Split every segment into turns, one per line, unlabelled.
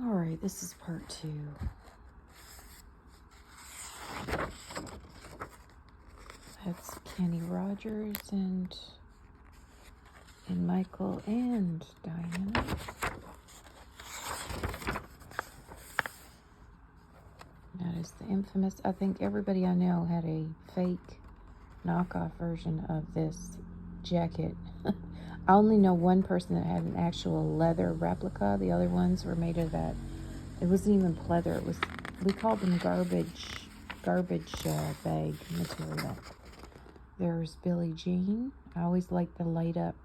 All right, this is part 2. That's Kenny Rogers and Micheal and Diana. That is the infamous, I think everybody I know had a fake knockoff version of this jacket. I only know one person that had an actual leather replica. The other ones were made of that. It wasn't even pleather. It was, we called them garbage bag material. There's Billie Jean. I always liked the light up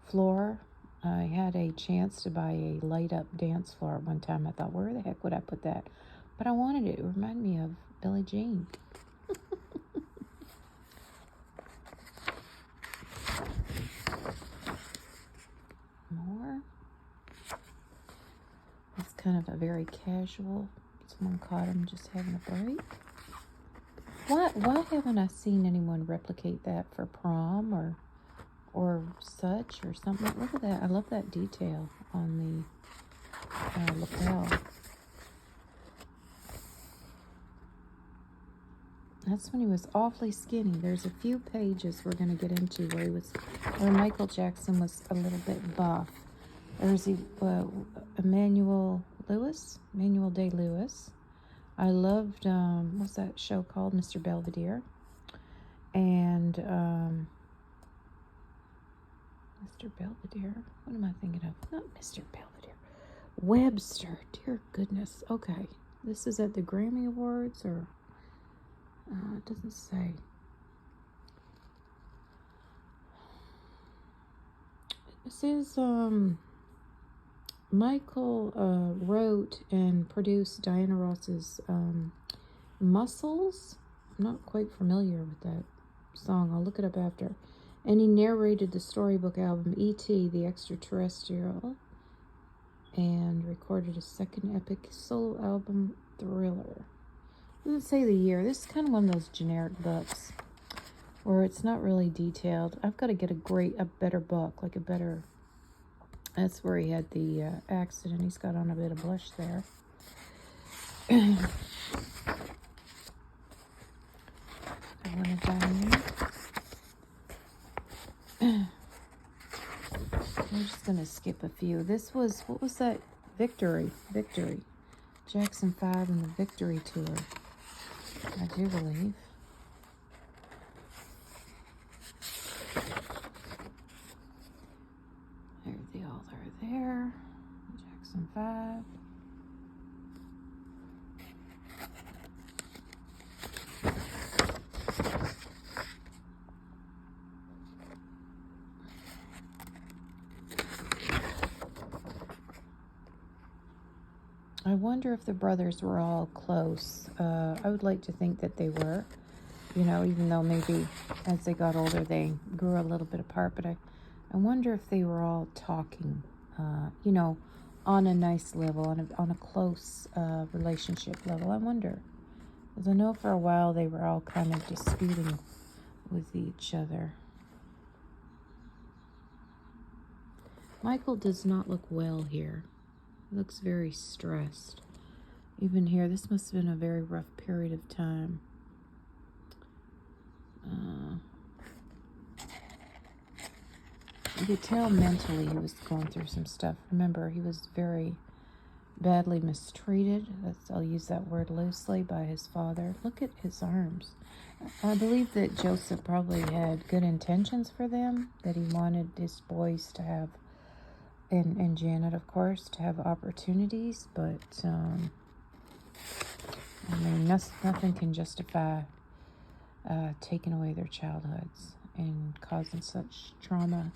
floor. I had a chance to buy a light up dance floor at one time. I thought, where the heck would I put that? But I wanted it. It reminded me of Billie Jean. More. It's kind of a very casual. Someone caught him just having a break. Why haven't I seen anyone replicate that for prom or such or something? Look at that. I love that detail on the lapel. That's when he was awfully skinny. There's a few pages we're going to get into where Micheal Jackson was a little bit buff. There's Emmanuel Day-Lewis. I loved, what's that show called? Mr. Belvedere. And Mr. Belvedere. What am I thinking of? Not Mr. Belvedere. Webster. Dear goodness. Okay. This is at the Grammy Awards or... it doesn't say. This is, Micheal wrote and produced Diana Ross's Muscles. I'm not quite familiar with that song. I'll look it up after. And he narrated the storybook album E.T. the Extraterrestrial and recorded a second epic solo album, Thriller. Doesn't say the year. This is kind of one of those generic books where it's not really detailed. I've got to get a better book, like a better... That's where he had the accident. He's got on a bit of blush there. I wanted that in there. I'm just going to skip a few. This was, what was that? Victory. Jackson 5 and the Victory Tour. I do believe. They all are there. Jackson 5. I wonder if the brothers were all close. I would like to think that they were, you know, even though maybe as they got older they grew a little bit apart. But I wonder if they were all talking, you know, on a nice level, on a close relationship level. I wonder. Because I know for a while they were all kind of disputing with each other. Micheal does not look well here. He looks very stressed. Even here, this must have been a very rough period of time. You could tell mentally he was going through some stuff. Remember, he was very badly mistreated. I'll use that word loosely, by his father. Look at his arms. I believe that Joseph probably had good intentions for them, that he wanted his boys to have, and Janet, of course, to have opportunities, but I mean, nothing can justify taking away their childhoods and causing such trauma.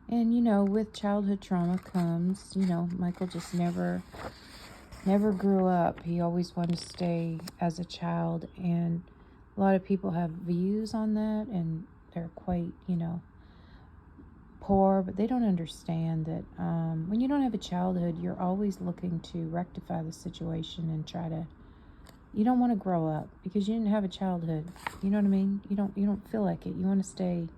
And, you know, with childhood trauma comes, you know, Micheal just never grew up. He always wanted to stay as a child. And a lot of people have views on that, and they're quite, you know, poor. But they don't understand that when you don't have a childhood, you're always looking to rectify the situation and try to... You don't want to grow up because you didn't have a childhood. You know what I mean? You don't feel like it. You want to stay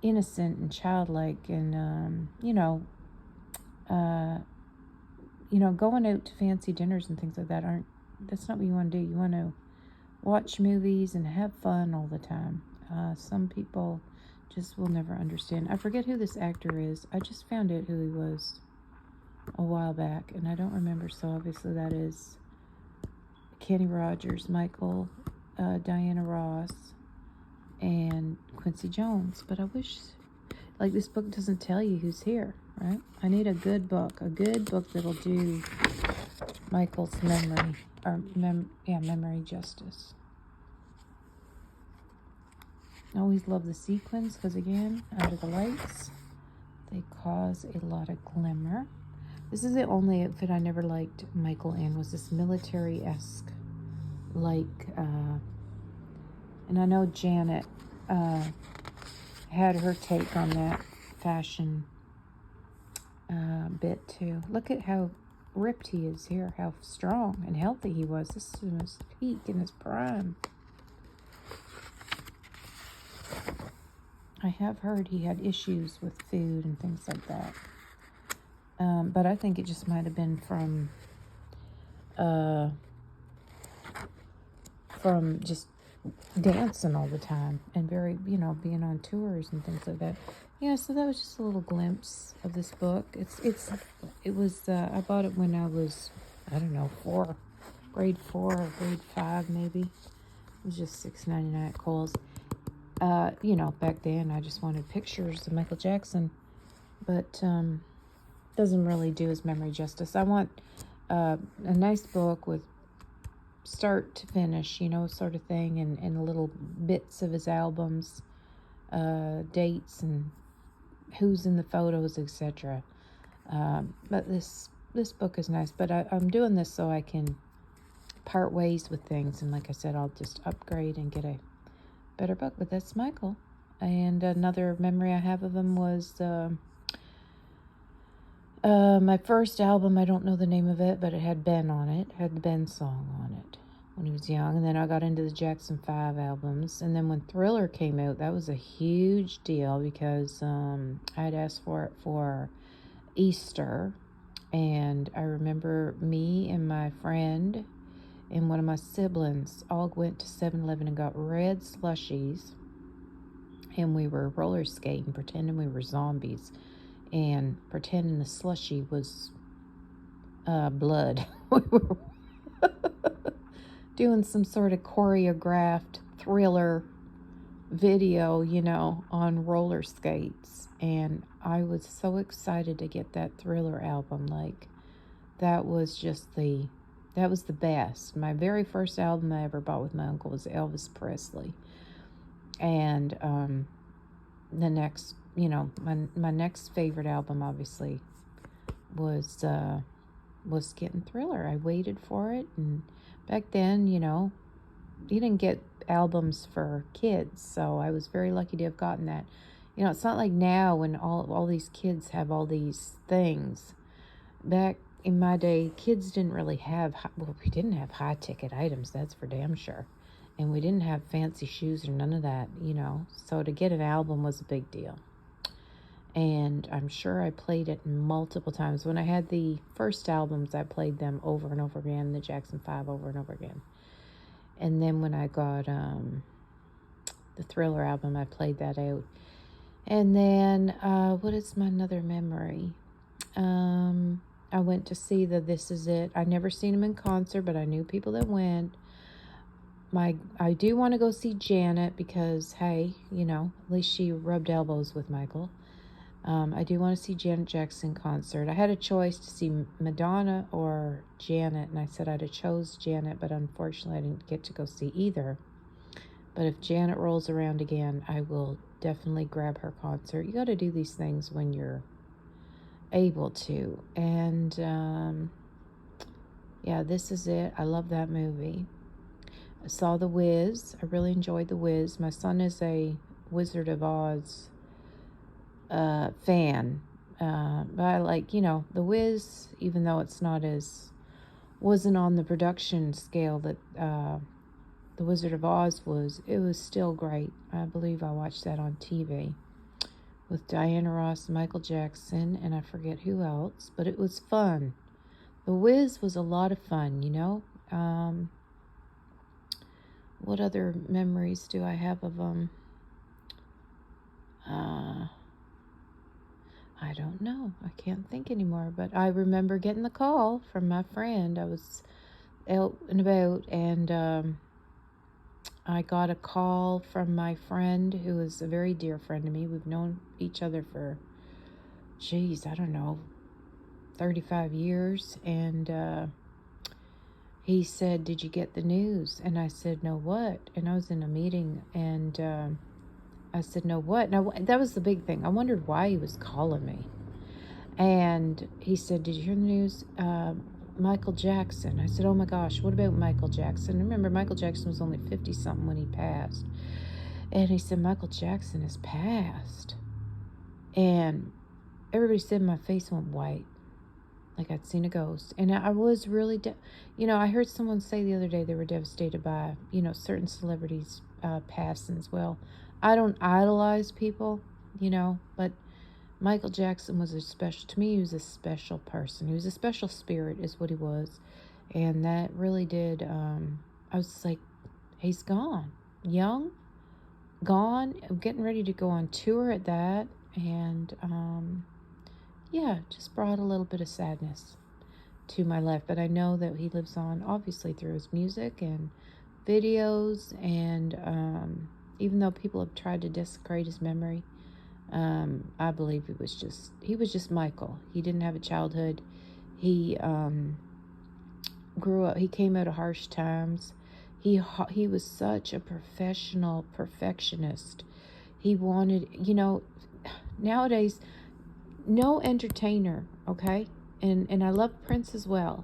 innocent and childlike, and you know, going out to fancy dinners and things like that that's not what you want to do. You want to watch movies and have fun all the time. Some people just will never understand. I forget who this actor is. I just found out who he was a while back, and I don't remember, so obviously that is Kenny Rogers, Michael, Diana Ross, and Quincy Jones. But I wish, like, this book doesn't tell you who's here, right? I need a good book that'll do Michael's memory, or memory justice. I always love the sequins because, again, under the lights, they cause a lot of glimmer. This is the only outfit I never liked Michael in, was this military-esque, like, and I know Janet had her take on that fashion bit too. Look at how ripped he is here, how strong and healthy he was. This is his peak in his prime. I have heard he had issues with food and things like that. But I think it just might have been from just dancing all the time and very, being on tours and things like that. Yeah, so that was just a little glimpse of this book. It was I bought it when I was, I don't know, grade 4 or grade 5 maybe. It was just $6.99 at Kohl's. Back then I just wanted pictures of Micheal Jackson, but doesn't really do his memory justice. I want a nice book with start to finish, sort of thing, and little bits of his albums, dates, and who's in the photos, etc. But this book is nice, but I'm doing this so I can part ways with things, and like I said, I'll just upgrade and get a better book. But that's Michael. And another memory I have of him was my first album. I don't know the name of it, but it had Ben on it, had the Ben song on it when he was young. And then I got into the Jackson 5 albums. And then when Thriller came out, that was a huge deal because I had asked for it for Easter. And I remember me and my friend and one of my siblings all went to 7-Eleven and got red slushies. And we were roller skating, pretending we were zombies. And pretending the slushie was blood. We were doing some sort of choreographed Thriller video, on roller skates. And I was so excited to get that Thriller album. Like, that was the best. My very first album I ever bought with my uncle was Elvis Presley. And the next, my next favorite album obviously was getting Thriller. I waited for it, and back then, you didn't get albums for kids, so I was very lucky to have gotten that. It's not like now when all these kids have all these things. Back in my day, kids didn't really have, we didn't have high-ticket items, that's for damn sure. And we didn't have fancy shoes or none of that, So to get an album was a big deal. And I'm sure I played it multiple times. When I had the first albums, I played them over and over again, the Jackson 5 over and over again. And then when I got the Thriller album, I played that out. And then, what is my another memory? I went to see the This Is It. I never seen him in concert, but I knew people that went. I do want to go see Janet because, hey, at least she rubbed elbows with Michael. I do want to see Janet Jackson concert. I had a choice to see Madonna or Janet, and I said I'd have chose Janet, but unfortunately I didn't get to go see either. But if Janet rolls around again, I will definitely grab her concert. You got to do these things when you're able to. And yeah, This Is It. I love that movie. I saw The Wiz. I really enjoyed The Wiz. My son is a Wizard of Oz fan. But I like, The Wiz, even though it's wasn't on the production scale that The Wizard of Oz was, it was still great. I believe I watched that on TV with Diana Ross, Micheal Jackson, and I forget who else, but it was fun. The Wiz was a lot of fun, What other memories do I have of them? I don't know. I can't think anymore. But I remember getting the call from my friend. I was out and about, and I got a call from my friend, who is a very dear friend to me. We've known each other for, I don't know, 35 years. And he said, "Did you get the news?" And I said, "No, what?" And I was in a meeting, and I said, "No, what?" Now, that was the big thing. I wondered why he was calling me. And he said, "Did you hear the news? Micheal Jackson." I said, "Oh my gosh, what about Micheal Jackson?" Remember, Micheal Jackson was only 50-something when he passed. And he said, "Micheal Jackson has passed." And everybody said my face went white, like I'd seen a ghost. And I was really, I heard someone say the other day they were devastated by, certain celebrities passing as well. I don't idolize people, but Micheal Jackson was to me, he was a special person. He was a special spirit is what he was. And that really did, I was like, he's gone. Young, gone, getting ready to go on tour at that. And, yeah, just brought a little bit of sadness to my life. But I know that he lives on, obviously, through his music and videos. And even though people have tried to desecrate his memory, I believe he was just Micheal. He didn't have a childhood. He grew up, he came out of harsh times. He was such a professional perfectionist. He wanted, nowadays, no entertainer, okay? And I love Prince as well.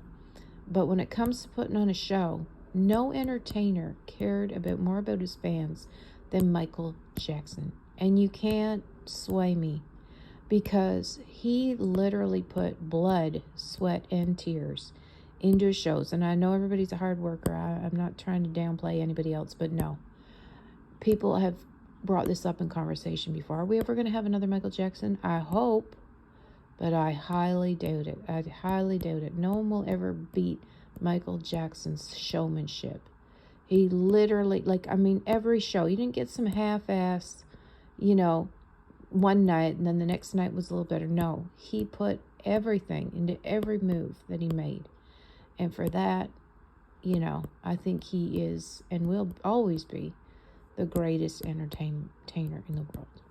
But when it comes to putting on a show, no entertainer cared more about his fans than Micheal Jackson. And you can't sway me, because he literally put blood, sweat, and tears into his shows. And I know everybody's a hard worker. I'm not trying to downplay anybody else, but no. People have brought this up in conversation before. Are we ever going to have another Micheal Jackson? I hope, but I highly doubt it. I highly doubt it. No one will ever beat Micheal Jackson's showmanship. He literally, every show, he didn't get some half-ass, one night and then the next night was a little better. No, he put everything into every move that he made. And for that, I think he is and will always be the greatest entertainer in the world.